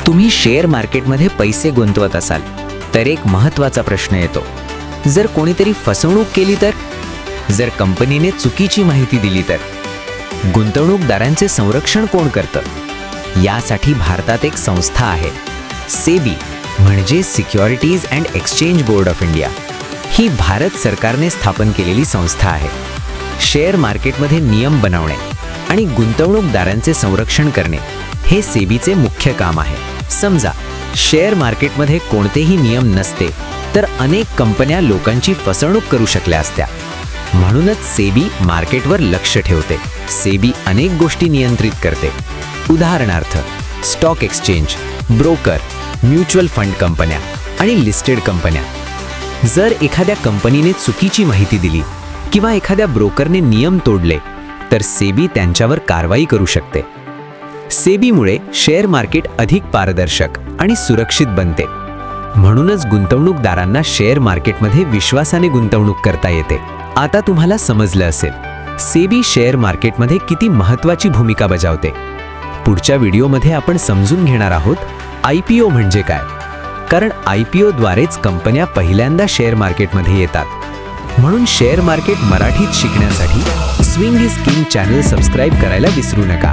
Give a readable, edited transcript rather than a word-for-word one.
तुम्ही शेअर मार्केटमध्ये पैसे गुंतवत असाल तर एक महत्त्वाचा प्रश्न येतो, जर कोणीतरी फसवणूक केली तर, जर कंपनीने चुकीची माहिती दिली तर, गुंतवणूकदारांचे संरक्षण कोण करतं? यासाठी भारतात एक संस्था आहे, सेबी म्हणजे securities and exchange board of India. ही भारत सरकारने स्थापन केलेली संस्था आहे. शेअर मार्केटमध्ये नियम बनवणे आणि गुंतवणूकदारांचे संरक्षण करणे हे सेबीचे मुख्य काम आहे. समजा शेअर मार्केटमध्ये कोणतेही नियम नसते तर अनेक कंपन्या लोकांची फसवणूक करू शकल्या असत्या. म्हणूनच सेबी मार्केटवर लक्ष ठेवते. सेबी अनेक गोष्टी नियंत्रित करते. उदाहरणार्थ stock exchange, broker, mutual fund कंपन्या आणि लिस्टेड कंपन्या. जर एखाद्या कंपनीने चुकीची माहिती दिली किंवा एखाद्या ब्रोकरने नियम तोडले तर सेबी त्यांच्यावर कारवाई करू शकते. सेबीमुळे शेअर मार्केट अधिक पारदर्शक आणि सुरक्षित बनते. म्हणूनच गुंतवणूकदारांना शेअर मार्केटमध्ये विश्वासाने गुंतवणूक करता येते. आता तुम्हाला समजलं असेल सेबी शेअर मार्केटमध्ये किती महत्त्वाची भूमिका बजावते. पुढच्या व्हिडिओमध्ये आपण समजून घेणार आहोत IPO म्हणजे काय, कारण IPOद्वारेच कंपन्या पहिल्यांदा शेअर मार्केटमध्ये येतात. म्हणून शेअर मार्केट मराठीत शिकण्यासाठी swing is king channel subscribe करायला विसरू नका.